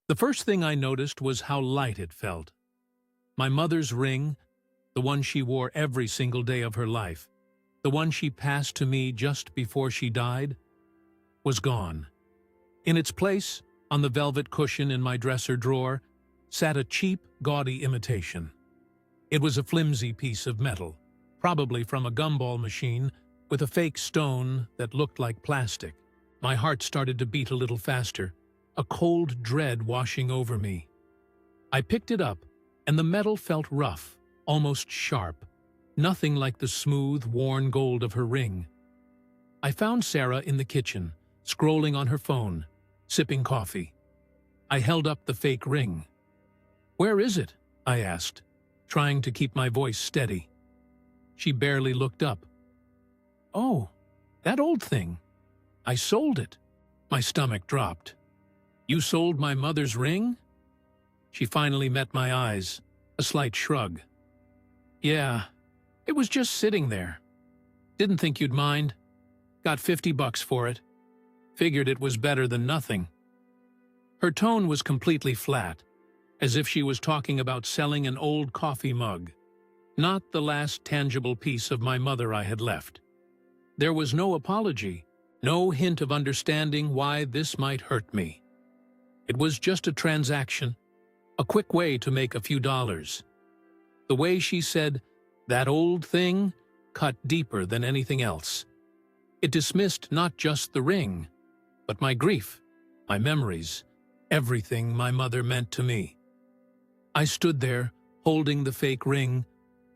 The first thing I noticed was how light it felt. My mother's ring, the one she wore every single day of her life, the one she passed to me just before she died, was gone. In its place, on the velvet cushion in my dresser drawer, sat a cheap, gaudy imitation. It was a flimsy piece of metal, probably from a gumball machine, with a fake stone that looked like plastic. My heart started to beat a little faster, a cold dread washing over me. I picked it up, and the metal felt rough, almost sharp, nothing like the smooth, worn gold of her ring. I found Sarah in the kitchen, scrolling on her phone, sipping coffee. I held up the fake ring. "Where is it?" I asked, trying to keep my voice steady. She barely looked up. "Oh, that old thing. I sold it." My stomach dropped. "You sold my mother's ring?" She finally met my eyes, a slight shrug. "Yeah, it was just sitting there. Didn't think you'd mind. Got $50 for it. Figured it was better than nothing." Her tone was completely flat, as if she was talking about selling an old coffee mug, not the last tangible piece of my mother I had left. There was no apology, no hint of understanding why this might hurt me. It was just a transaction, a quick way to make a few dollars. The way she said, "that old thing," cut deeper than anything else. It dismissed not just the ring, but my grief, my memories, everything my mother meant to me. I stood there, holding the fake ring,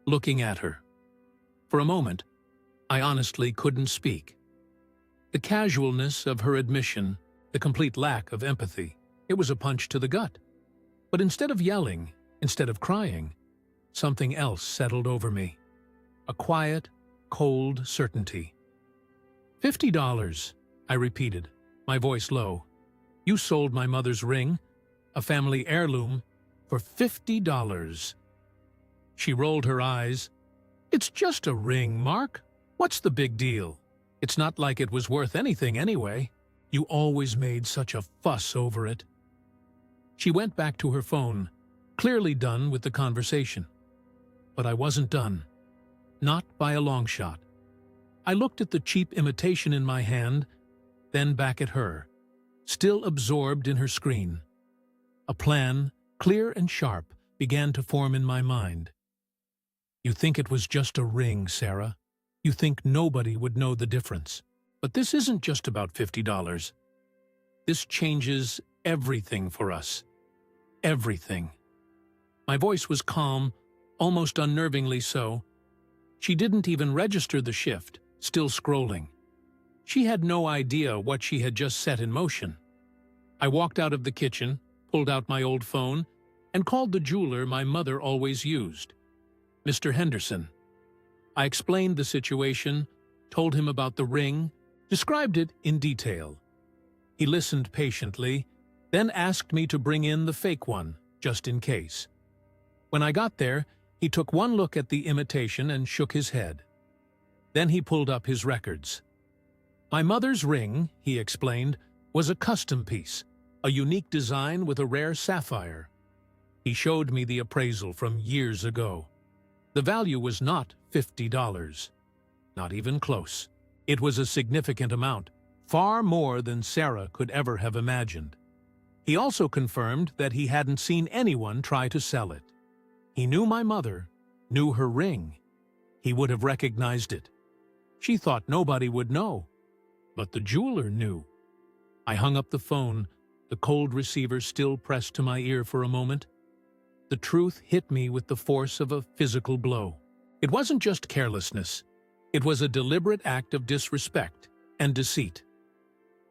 looking at her. For a moment, I honestly couldn't speak. The casualness of her admission, the complete lack of empathy, it was a punch to the gut. But instead of yelling, instead of crying, something else settled over me. A quiet, cold certainty. $50, I repeated, my voice low. "You sold my mother's ring, a family heirloom, for $50. She rolled her eyes. "It's just a ring, Mark. What's the big deal? It's not like it was worth anything anyway. You always made such a fuss over it." She went back to her phone, clearly done with the conversation. But I wasn't done. Not by a long shot. I looked at the cheap imitation in my hand, then back at her, still absorbed in her screen. A plan, clear and sharp, began to form in my mind. "You think it was just a ring, Sarah. You think nobody would know the difference. But this isn't just about $50. This changes everything for us. Everything." My voice was calm, almost unnervingly so. She didn't even register the shift, still scrolling. She had no idea what she had just set in motion. I walked out of the kitchen, pulled out my old phone, and called the jeweler my mother always used. "Mr. Henderson." I explained the situation, told him about the ring, described it in detail. He listened patiently, then asked me to bring in the fake one, just in case. When I got there, he took one look at the imitation and shook his head. Then he pulled up his records. My mother's ring, he explained, was a custom piece, a unique design with a rare sapphire. He showed me the appraisal from years ago. The value was not $50. Not even close. It was a significant amount, far more than Sarah could ever have imagined. He also confirmed that he hadn't seen anyone try to sell it. He knew my mother, knew her ring. He would have recognized it. She thought nobody would know, but the jeweler knew. I hung up the phone, the cold receiver still pressed to my ear for a moment. The truth hit me with the force of a physical blow. It wasn't just carelessness. It was a deliberate act of disrespect and deceit.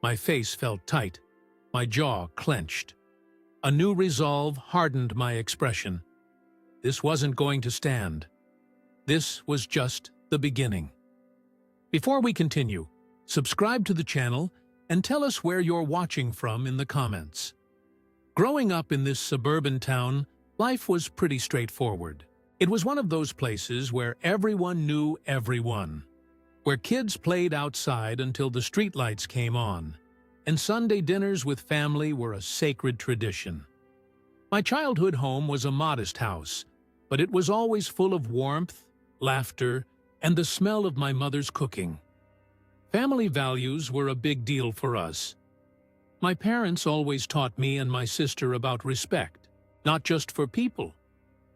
My face felt tight, my jaw clenched. A new resolve hardened my expression. This wasn't going to stand. This was just the beginning. Before we continue, subscribe to the channel and tell us where you're watching from in the comments. Growing up in this suburban town, life was pretty straightforward. It was one of those places where everyone knew everyone, where kids played outside until the streetlights came on, and Sunday dinners with family were a sacred tradition. My childhood home was a modest house, but it was always full of warmth, laughter, and the smell of my mother's cooking. Family values were a big deal for us. My parents always taught me and my sister about respect, not just for people,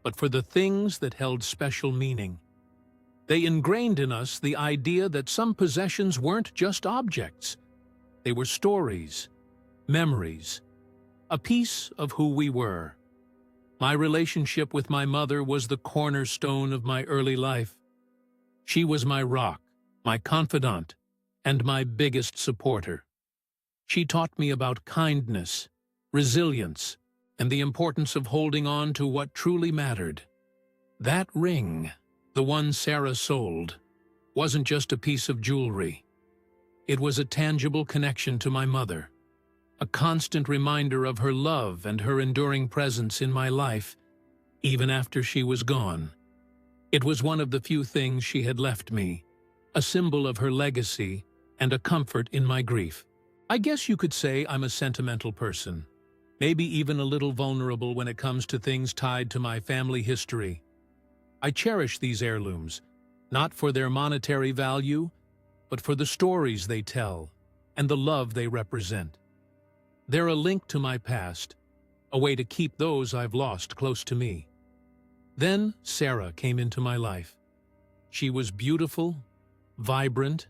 but for the things that held special meaning. They ingrained in us the idea that some possessions weren't just objects. They were stories, memories, a piece of who we were. My relationship with my mother was the cornerstone of my early life. She was my rock, my confidant, and my biggest supporter. She taught me about kindness, resilience, and the importance of holding on to what truly mattered. That ring, the one Sarah sold, wasn't just a piece of jewelry. It was a tangible connection to my mother, a constant reminder of her love and her enduring presence in my life, even after she was gone. It was one of the few things she had left me, a symbol of her legacy and a comfort in my grief. I guess you could say I'm a sentimental person, maybe even a little vulnerable when it comes to things tied to my family history. I cherish these heirlooms, not for their monetary value, but for the stories they tell and the love they represent. They're a link to my past, a way to keep those I've lost close to me. Then Sarah came into my life. She was beautiful, vibrant,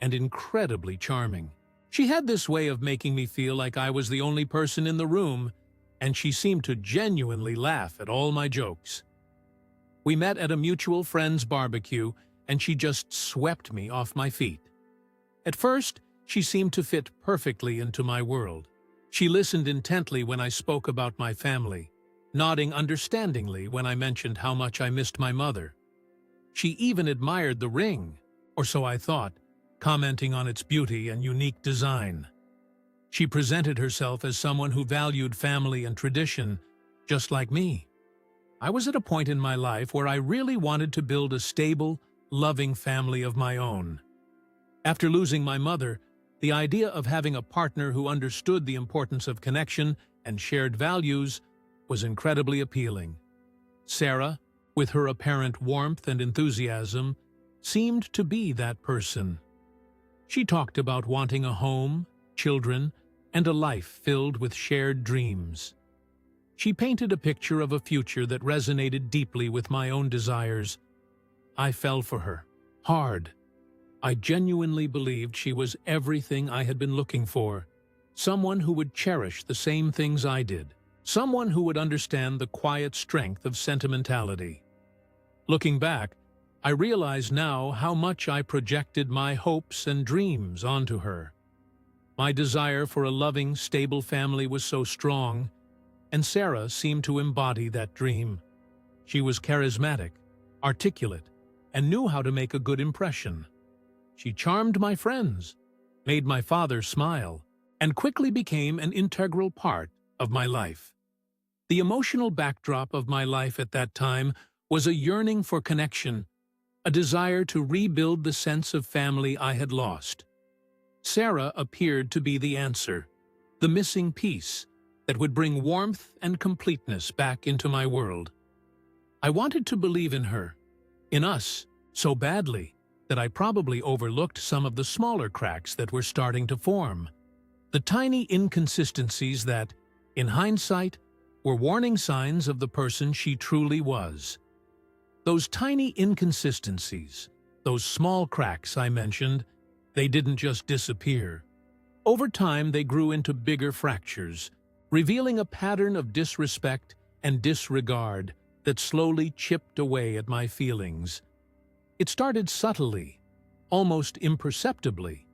and incredibly charming. She had this way of making me feel like I was the only person in the room, and she seemed to genuinely laugh at all my jokes. We met at a mutual friend's barbecue, and she just swept me off my feet. At first, she seemed to fit perfectly into my world. She listened intently when I spoke about my family, nodding understandingly when I mentioned how much I missed my mother. She even admired the ring, or so I thought, commenting on its beauty and unique design. She presented herself as someone who valued family and tradition, just like me. I was at a point in my life where I really wanted to build a stable, loving family of my own. After losing my mother, the idea of having a partner who understood the importance of connection and shared values was incredibly appealing. Sarah, with her apparent warmth and enthusiasm, seemed to be that person. She talked about wanting a home, children, and a life filled with shared dreams. She painted a picture of a future that resonated deeply with my own desires. I fell for her, hard. I genuinely believed she was everything I had been looking for, someone who would cherish the same things I did, someone who would understand the quiet strength of sentimentality. Looking back, I realize now how much I projected my hopes and dreams onto her. My desire for a loving, stable family was so strong, and Sarah seemed to embody that dream. She was charismatic, articulate, and knew how to make a good impression. She charmed my friends, made my father smile, and quickly became an integral part of my life. The emotional backdrop of my life at that time was a yearning for connection, a desire to rebuild the sense of family I had lost. Sarah appeared to be the answer, the missing piece that would bring warmth and completeness back into my world. I wanted to believe in her, in us, so badly that I probably overlooked some of the smaller cracks that were starting to form. The tiny inconsistencies that, in hindsight, were warning signs of the person she truly was. Those tiny inconsistencies, those small cracks I mentioned, they didn't just disappear. Over time, they grew into bigger fractures, revealing a pattern of disrespect and disregard that slowly chipped away at my feelings. It started subtly, almost imperceptibly,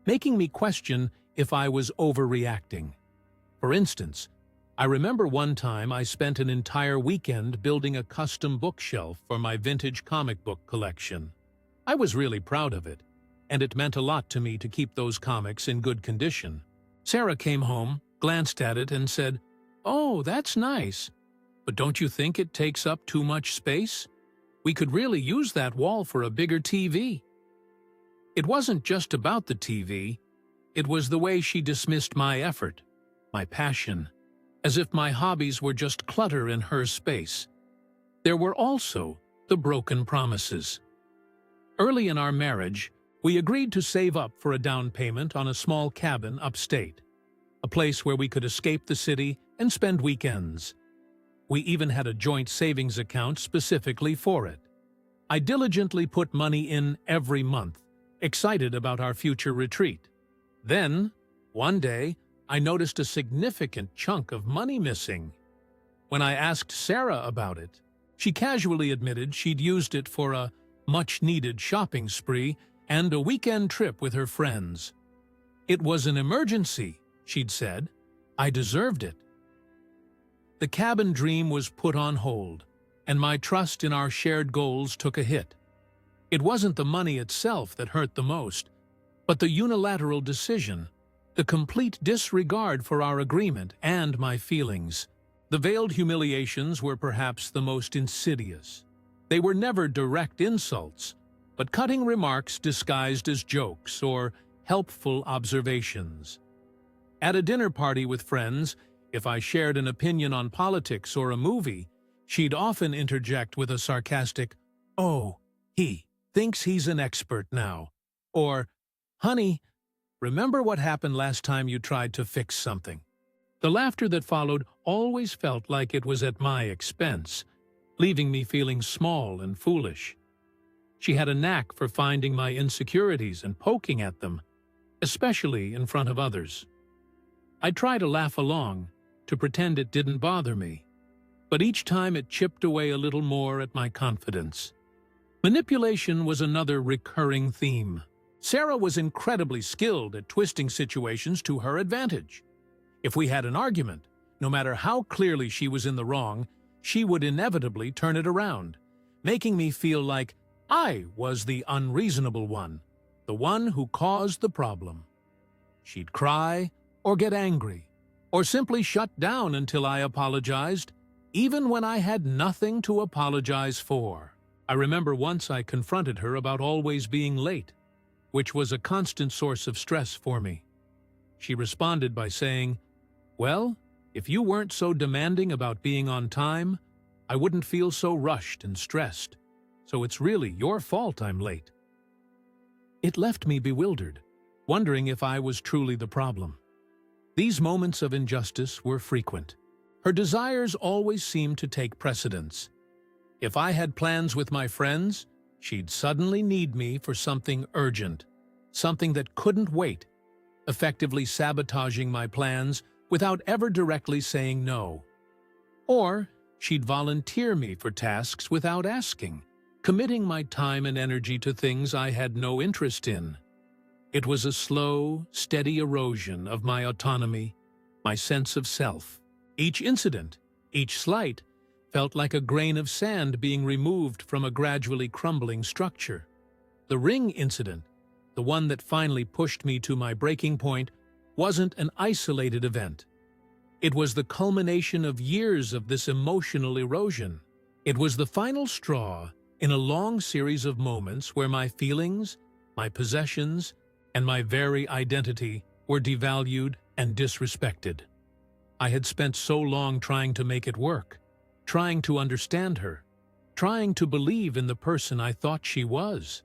making me question if I was overreacting. For instance, I remember one time I spent an entire weekend building a custom bookshelf for my vintage comic book collection. I was really proud of it, and it meant a lot to me to keep those comics in good condition. Sarah came home, glanced at it, and said, "Oh, that's nice, but don't you think it takes up too much space? We could really use that wall for a bigger TV." It wasn't just about the TV, it was the way she dismissed my effort, my passion, as if my hobbies were just clutter in her space. There were also the broken promises. Early in our marriage, we agreed to save up for a down payment on a small cabin upstate, a place where we could escape the city and spend weekends. We even had a joint savings account specifically for it. I diligently put money in every month, excited about our future retreat. Then, one day, I noticed a significant chunk of money missing. When I asked Sarah about it, she casually admitted she'd used it for a much-needed shopping spree and a weekend trip with her friends. "It was an emergency," she'd said. "I deserved it." The cabin dream was put on hold, and my trust in our shared goals took a hit. It wasn't the money itself that hurt the most, but the unilateral decision, the complete disregard for our agreement and my feelings. The veiled humiliations were perhaps the most insidious. They were never direct insults, but cutting remarks disguised as jokes or helpful observations. At a dinner party with friends, if I shared an opinion on politics or a movie, she'd often interject with a sarcastic, "Oh, he thinks he's an expert now," or, "Honey, remember what happened last time you tried to fix something?" The laughter that followed always felt like it was at my expense, leaving me feeling small and foolish. She had a knack for finding my insecurities and poking at them, especially in front of others. I'd try to laugh along, to pretend it didn't bother me, but each time it chipped away a little more at my confidence. Manipulation was another recurring theme. Sarah was incredibly skilled at twisting situations to her advantage. If we had an argument, no matter how clearly she was in the wrong, she would inevitably turn it around, making me feel like I was the unreasonable one, the one who caused the problem. She'd cry, or get angry, or simply shut down until I apologized, even when I had nothing to apologize for. I remember once I confronted her about always being late, which was a constant source of stress for me. She responded by saying, "Well, if you weren't so demanding about being on time, I wouldn't feel so rushed and stressed. So it's really your fault I'm late." It left me bewildered, wondering if I was truly the problem. These moments of injustice were frequent. Her desires always seemed to take precedence. If I had plans with my friends, she'd suddenly need me for something urgent, something that couldn't wait, effectively sabotaging my plans without ever directly saying no. Or she'd volunteer me for tasks without asking, committing my time and energy to things I had no interest in. It was a slow, steady erosion of my autonomy, my sense of self. Each incident, each slight, felt like a grain of sand being removed from a gradually crumbling structure. The ring incident, the one that finally pushed me to my breaking point, wasn't an isolated event. It was the culmination of years of this emotional erosion. It was the final straw in a long series of moments where my feelings, my possessions, and my very identity were devalued and disrespected. I had spent so long trying to make it work, trying to understand her, trying to believe in the person I thought she was.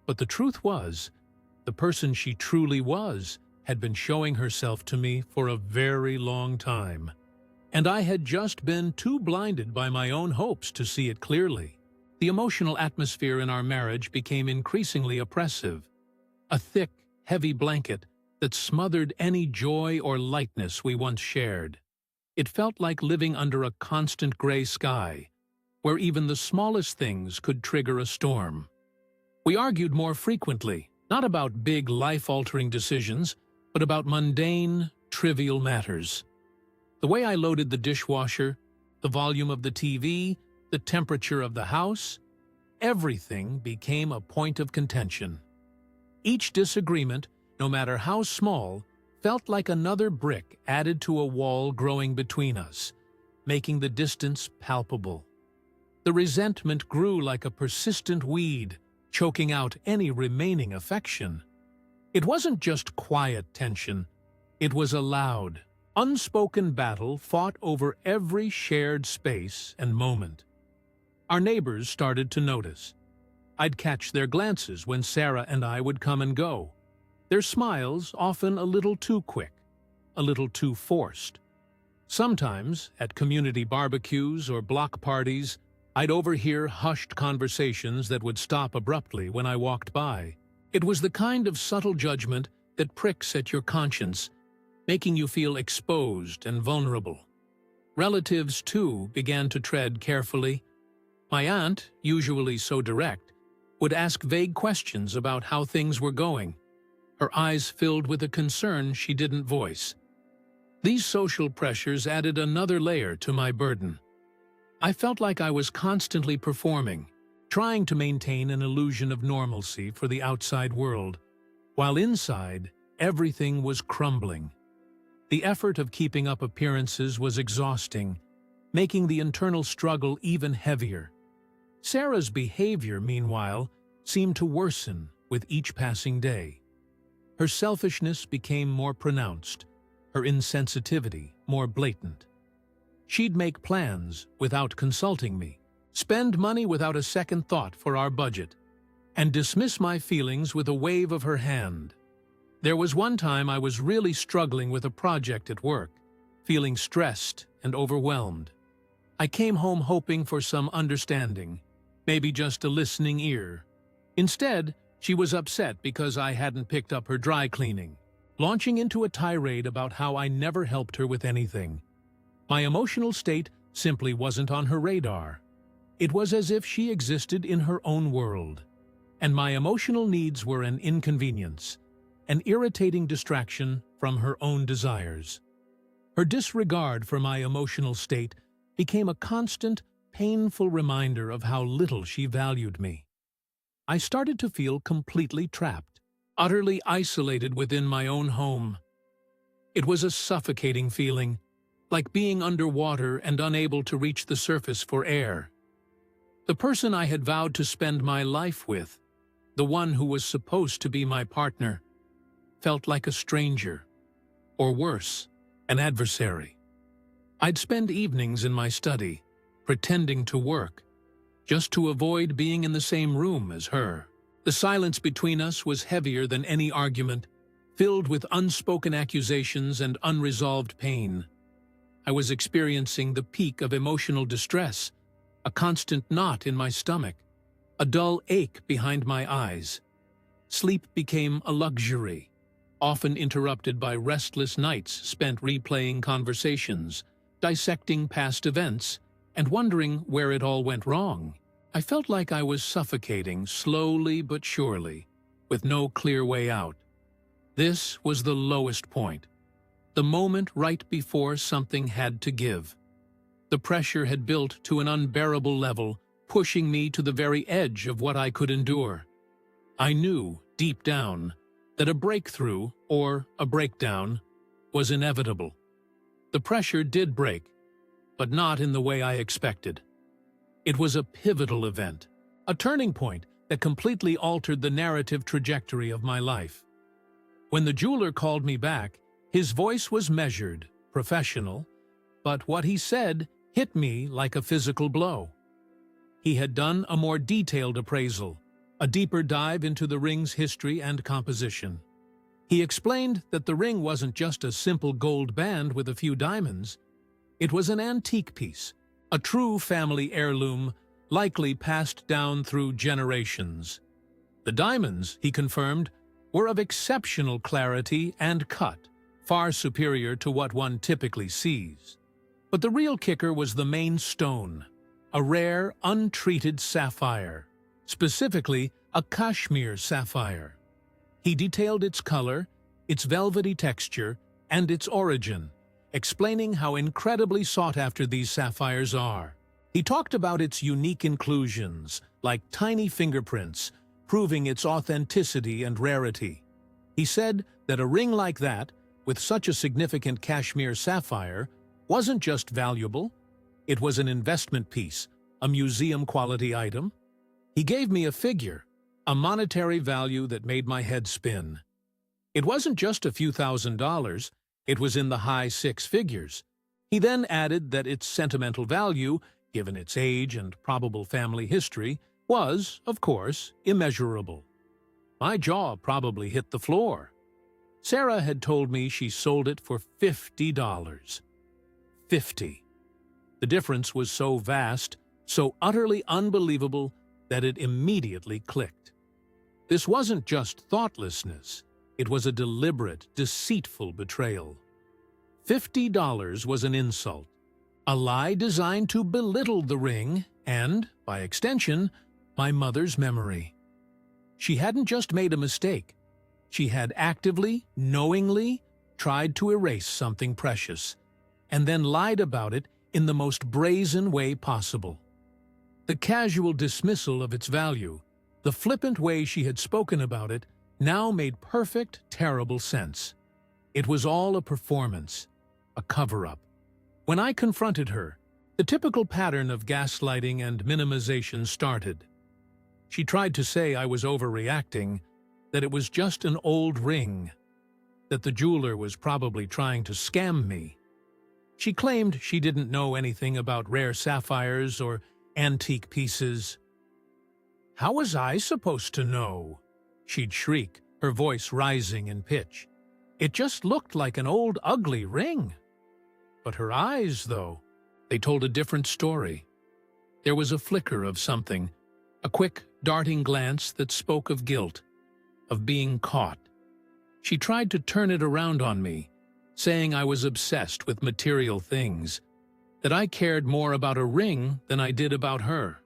But the truth was, the person she truly was had been showing herself to me for a very long time, and I had just been too blinded by my own hopes to see it clearly. The emotional atmosphere in our marriage became increasingly oppressive, a thick, heavy blanket that smothered any joy or lightness we once shared. It felt like living under a constant gray sky, where even the smallest things could trigger a storm. We argued more frequently, not about big life-altering decisions, but about mundane, trivial matters. The way I loaded the dishwasher, the volume of the TV, the temperature of the house, everything became a point of contention. Each disagreement, no matter how small, felt like another brick added to a wall growing between us, making the distance palpable. The resentment grew like a persistent weed, choking out any remaining affection. It wasn't just quiet tension, it was a loud, Unspoken battle fought over every shared space and moment. Our neighbors started to notice. I'd catch their glances when Sarah and I would come and go. Their smiles often a little too quick, a little too forced. Sometimes, at community barbecues or block parties, I'd overhear hushed conversations that would stop abruptly when I walked by. It was the kind of subtle judgment that pricks at your conscience, making you feel exposed and vulnerable. Relatives, too, began to tread carefully. My aunt, usually so direct, would ask vague questions about how things were going, her eyes filled with a concern she didn't voice. These social pressures added another layer to my burden. I felt like I was constantly performing, trying to maintain an illusion of normalcy for the outside world, while inside, everything was crumbling. The effort of keeping up appearances was exhausting, making the internal struggle even heavier. Sarah's behavior, meanwhile, seemed to worsen with each passing day. Her selfishness became more pronounced, her insensitivity more blatant. She'd make plans without consulting me, spend money without a second thought for our budget, and dismiss my feelings with a wave of her hand. There was one time I was really struggling with a project at work, feeling stressed and overwhelmed. I came home hoping for some understanding, maybe just a listening ear. Instead, she was upset because I hadn't picked up her dry cleaning, launching into a tirade about how I never helped her with anything. My emotional state simply wasn't on her radar. It was as if she existed in her own world, and my emotional needs were an inconvenience, an irritating distraction from her own desires. Her disregard for my emotional state became a constant, painful reminder of how little she valued me. I started to feel completely trapped, utterly isolated within my own home. It was a suffocating feeling, like being underwater and unable to reach the surface for air. The person I had vowed to spend my life with, the one who was supposed to be my partner, felt like a stranger, or worse, an adversary. I'd spend evenings in my study, pretending to work, just to avoid being in the same room as her. The silence between us was heavier than any argument, filled with unspoken accusations and unresolved pain. I was experiencing the peak of emotional distress, a constant knot in my stomach, a dull ache behind my eyes. Sleep became a luxury, often interrupted by restless nights spent replaying conversations, dissecting past events, and wondering where it all went wrong. I felt like I was suffocating slowly but surely, with no clear way out. This was the lowest point, the moment right before something had to give. The pressure had built to an unbearable level, pushing me to the very edge of what I could endure. I knew, deep down, that a breakthrough, or a breakdown, was inevitable. The pressure did break, but not in the way I expected. It was a pivotal event, a turning point that completely altered the narrative trajectory of my life. When the jeweler called me back, his voice was measured, professional, but what he said hit me like a physical blow. He had done a more detailed appraisal, a deeper dive into the ring's history and composition. He explained that the ring wasn't just a simple gold band with a few diamonds. It was an antique piece, a true family heirloom, likely passed down through generations. The diamonds, he confirmed, were of exceptional clarity and cut, far superior to what one typically sees. But the real kicker was the main stone, a rare, untreated sapphire, specifically a Kashmir Sapphire. He detailed its color, its velvety texture, and its origin, explaining how incredibly sought after these sapphires are. He talked about its unique inclusions, like tiny fingerprints, proving its authenticity and rarity. He said that a ring like that, with such a significant Kashmir sapphire, wasn't just valuable, it was an investment piece, a museum-quality item. He gave me a figure, a monetary value that made my head spin. It wasn't just a few $1,000s, It was in the high six figures. He then added that its sentimental value, given its age and probable family history, was, of course, immeasurable. My jaw probably hit the floor. Sarah had told me she sold it for $50. 50. The difference was so vast, so utterly unbelievable, that it immediately clicked. This wasn't just thoughtlessness. It was a deliberate, deceitful betrayal. $50 was an insult, a lie designed to belittle the ring and, by extension, my mother's memory. She hadn't just made a mistake. She had actively, knowingly, tried to erase something precious, and then lied about it in the most brazen way possible. The casual dismissal of its value, the flippant way she had spoken about it, now made perfect, terrible sense. It was all a performance, a cover-up. When I confronted her, the typical pattern of gaslighting and minimization started. She tried to say I was overreacting, that it was just an old ring, that the jeweler was probably trying to scam me. She claimed she didn't know anything about rare sapphires or antique pieces. How was I supposed to know? She'd shriek, her voice rising in pitch. It just looked like an old, ugly ring. But her eyes, though, they told a different story. There was a flicker of something, a quick, darting glance that spoke of guilt, of being caught. She tried to turn it around on me, saying I was obsessed with material things, that I cared more about a ring than I did about her.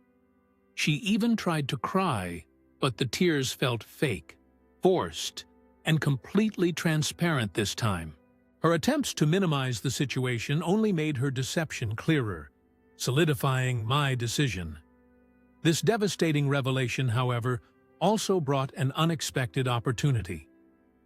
She even tried to cry, but the tears felt fake, forced, and completely transparent this time. Her attempts to minimize the situation only made her deception clearer, solidifying my decision. This devastating revelation, however, also brought an unexpected opportunity.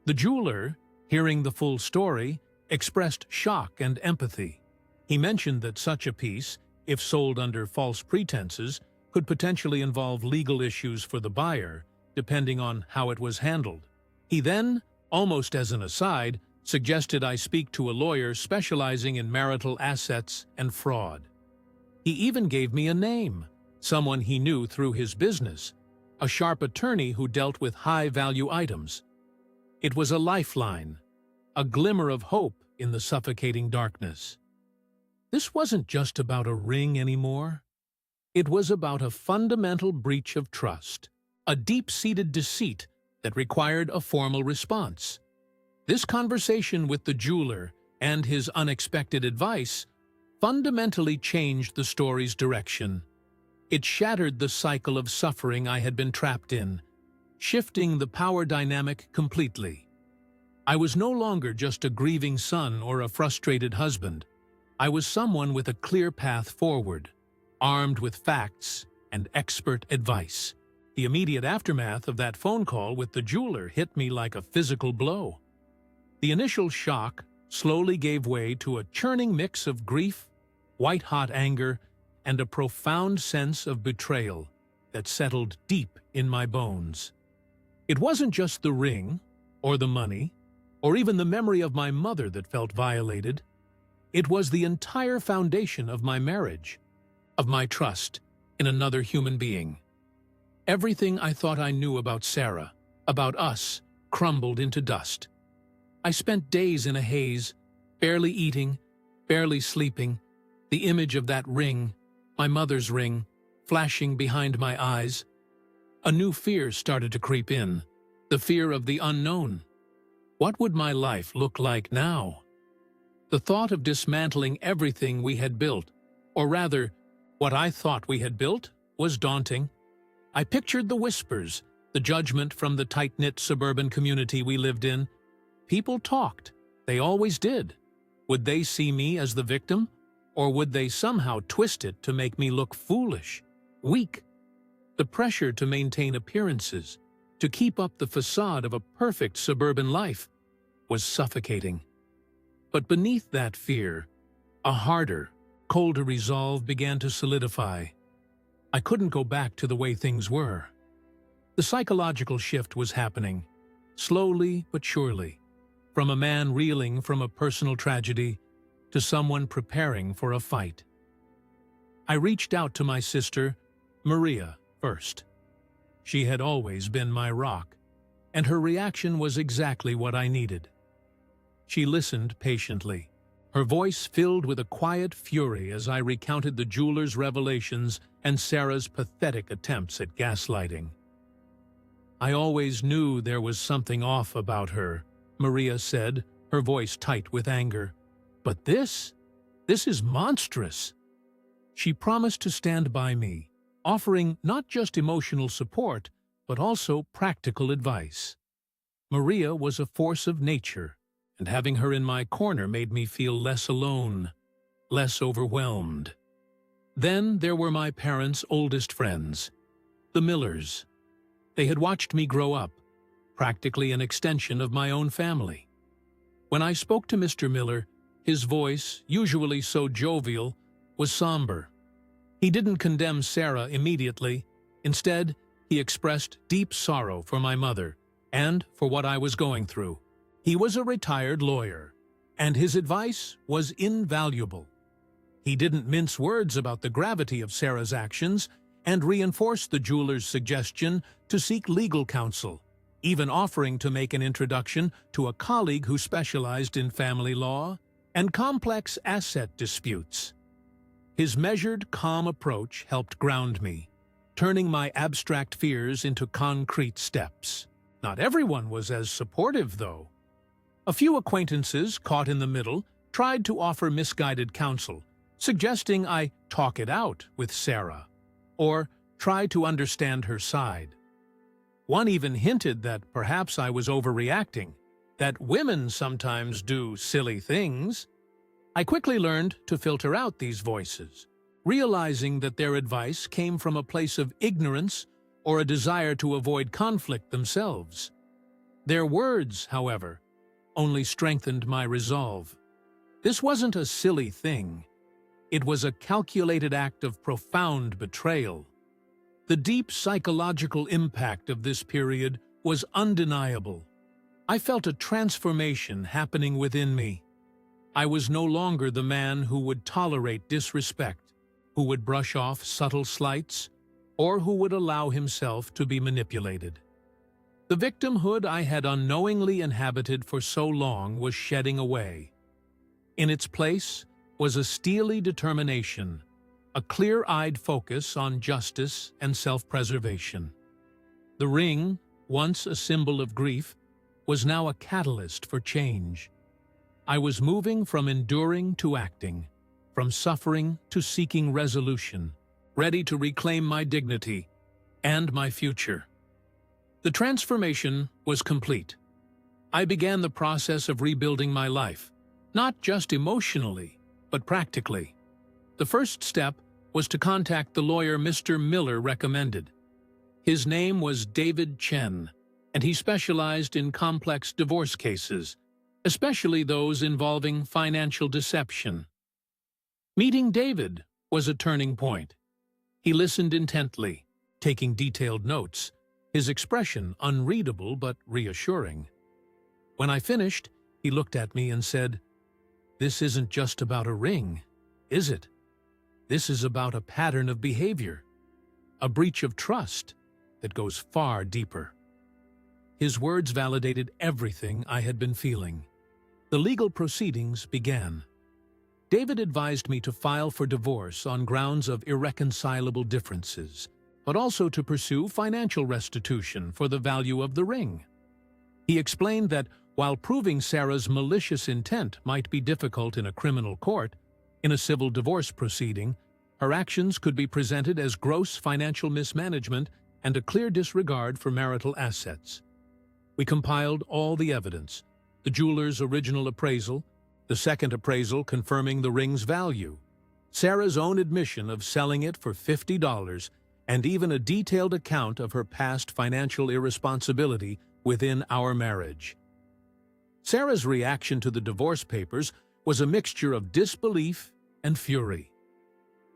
The jeweler, hearing the full story, expressed shock and empathy. He mentioned that such a piece, if sold under false pretenses, could potentially involve legal issues for the buyer, depending on how it was handled. He then, almost as an aside, suggested I speak to a lawyer specializing in marital assets and fraud. He even gave me a name, someone he knew through his business, a sharp attorney who dealt with high-value items. It was a lifeline, a glimmer of hope in the suffocating darkness. This wasn't just about a ring anymore. It was about a fundamental breach of trust, a deep-seated deceit that required a formal response. This conversation with the jeweler and his unexpected advice fundamentally changed the story's direction. It shattered the cycle of suffering I had been trapped in, shifting the power dynamic completely. I was no longer just a grieving son or a frustrated husband. I was someone with a clear path forward, armed with facts and expert advice. The immediate aftermath of that phone call with the jeweler hit me like a physical blow. The initial shock slowly gave way to a churning mix of grief, white-hot anger, and a profound sense of betrayal that settled deep in my bones. It wasn't just the ring, or the money, or even the memory of my mother that felt violated. It was the entire foundation of my marriage, of my trust in another human being. Everything I thought I knew about Sarah, about us, crumbled into dust. I spent days in a haze, barely eating, barely sleeping, the image of that ring, my mother's ring, flashing behind my eyes. A new fear started to creep in, the fear of the unknown. What would my life look like now? The thought of dismantling everything we had built, or rather, what I thought we had built, was daunting. I pictured the whispers, the judgment from the tight-knit suburban community we lived in. People talked. They always did. Would they see me as the victim? Or would they somehow twist it to make me look foolish, weak? The pressure to maintain appearances, to keep up the facade of a perfect suburban life, was suffocating. But beneath that fear, a harder, colder resolve began to solidify. I couldn't go back to the way things were. The psychological shift was happening, slowly but surely. from a man reeling from a personal tragedy to someone preparing for a fight. I reached out to my sister, Maria, first. She had always been my rock, and her reaction was exactly what I needed. She listened patiently, her voice filled with a quiet fury as I recounted the jeweler's revelations and Sarah's pathetic attempts at gaslighting. "I always knew there was something off about her," Maria said, her voice tight with anger. "But this is monstrous." She promised to stand by me, offering not just emotional support, but also practical advice. Maria was a force of nature, and having her in my corner made me feel less alone, less overwhelmed. Then there were my parents' oldest friends, the Millers. They had watched me grow up, practically an extension of my own family. When I spoke to Mr. Miller, his voice, usually so jovial, was somber. He didn't condemn Sarah immediately. Instead, he expressed deep sorrow for my mother and for what I was going through. He was a retired lawyer, and his advice was invaluable. He didn't mince words about the gravity of Sarah's actions and reinforced the jeweler's suggestion to seek legal counsel, even offering to make an introduction to a colleague who specialized in family law and complex asset disputes. His measured, calm approach helped ground me, turning my abstract fears into concrete steps. Not everyone was as supportive, though. A few acquaintances, caught in the middle, tried to offer misguided counsel, suggesting I talk it out with Sarah, or try to understand her side. One even hinted that perhaps I was overreacting, that women sometimes do silly things. I quickly learned to filter out these voices, realizing that their advice came from a place of ignorance or a desire to avoid conflict themselves. Their words, however, only strengthened my resolve. This wasn't a silly thing. It was a calculated act of profound betrayal. The deep psychological impact of this period was undeniable. I felt a transformation happening within me. I was no longer the man who would tolerate disrespect, who would brush off subtle slights, or who would allow himself to be manipulated. The victimhood I had unknowingly inhabited for so long was shedding away. In its place was a steely determination, a clear-eyed focus on justice and self-preservation. The ring, once a symbol of grief, was now a catalyst for change. I was moving from enduring to acting, from suffering to seeking resolution, ready to reclaim my dignity and my future. The transformation was complete. I began the process of rebuilding my life, not just emotionally, but practically. The first step was to contact the lawyer Mr. Miller recommended. His name was David Chen, and he specialized in complex divorce cases, especially those involving financial deception. Meeting David was a turning point. He listened intently, taking detailed notes, his expression unreadable but reassuring. When I finished, he looked at me and said, "This isn't just about a ring, is it? This is about a pattern of behavior, a breach of trust that goes far deeper." His words validated everything I had been feeling. The legal proceedings began. David advised me to file for divorce on grounds of irreconcilable differences, but also to pursue financial restitution for the value of the ring. He explained that while proving Sarah's malicious intent might be difficult in a criminal court, in a civil divorce proceeding, her actions could be presented as gross financial mismanagement and a clear disregard for marital assets. We compiled all the evidence, the jeweler's original appraisal, the second appraisal confirming the ring's value, Sarah's own admission of selling it for $50, and even a detailed account of her past financial irresponsibility within our marriage. Sarah's reaction to the divorce papers was a mixture of disbelief and fury.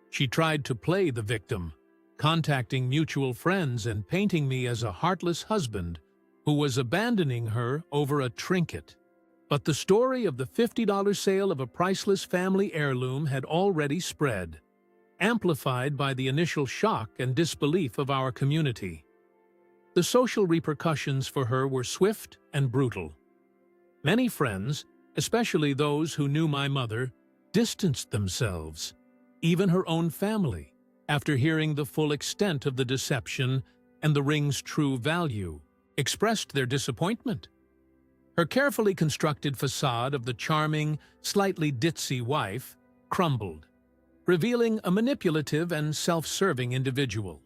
She tried to play the victim, contacting mutual friends and painting me as a heartless husband who was abandoning her over a trinket. But the story of the $50 sale of a priceless family heirloom had already spread, amplified by the initial shock and disbelief of our community. The social repercussions for her were swift and brutal. Many friends, especially those who knew my mother, distanced themselves, even her own family, after hearing the full extent of the deception and the ring's true value, expressed their disappointment. Her carefully constructed facade of the charming, slightly ditzy wife crumbled, revealing a manipulative and self-serving individual.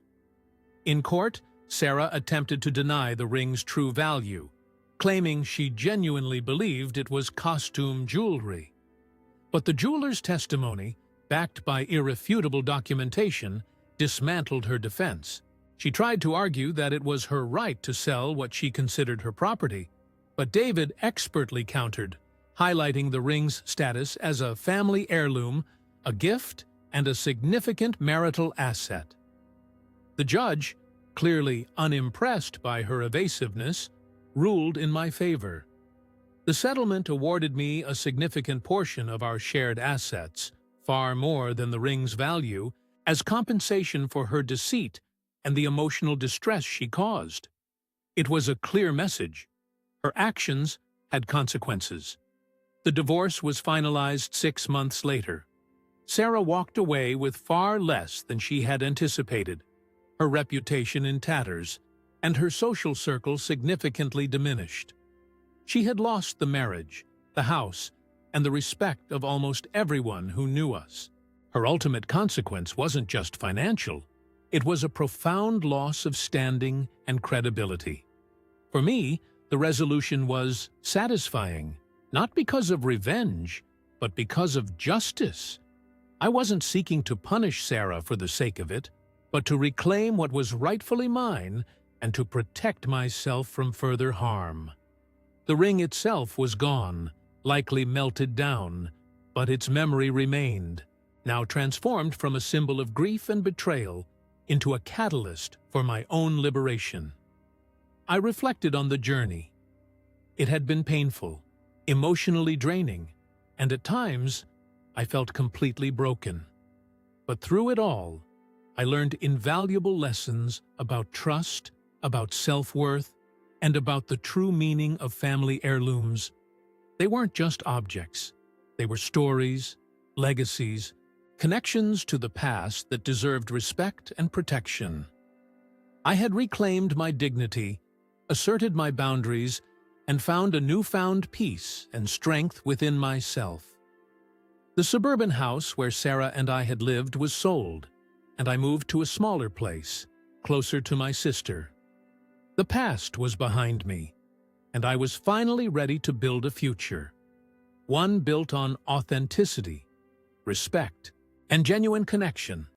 In court, Sarah attempted to deny the ring's true value, claiming she genuinely believed it was costume jewelry. But the jeweler's testimony, backed by irrefutable documentation, dismantled her defense. She tried to argue that it was her right to sell what she considered her property, but David expertly countered, highlighting the ring's status as a family heirloom, a gift, and a significant marital asset. The judge, clearly unimpressed by her evasiveness, ruled in my favor. The settlement awarded me a significant portion of our shared assets, far more than the ring's value, as compensation for her deceit and the emotional distress she caused. It was a clear message. Her actions had consequences. The divorce was finalized 6 months later. Sarah walked away with far less than she had anticipated, her reputation in tatters, and her social circle significantly diminished. She had lost the marriage, the house, and the respect of almost everyone who knew us. Her ultimate consequence wasn't just financial. It was a profound loss of standing and credibility. For me, the resolution was satisfying, not because of revenge, but because of justice. I wasn't seeking to punish Sarah for the sake of it, but to reclaim what was rightfully mine and to protect myself from further harm. The ring itself was gone, likely melted down, but its memory remained, now transformed from a symbol of grief and betrayal into a catalyst for my own liberation. I reflected on the journey. It had been painful, emotionally draining, and at times I felt completely broken. But through it all, I learned invaluable lessons about trust, about self-worth, and about the true meaning of family heirlooms. They weren't just objects. They were stories, legacies, connections to the past that deserved respect and protection. I had reclaimed my dignity, asserted my boundaries, and found a newfound peace and strength within myself. The suburban house where Sarah and I had lived was sold, and I moved to a smaller place, closer to my sister. The past was behind me, and I was finally ready to build a future. One built on authenticity, respect, and genuine connection.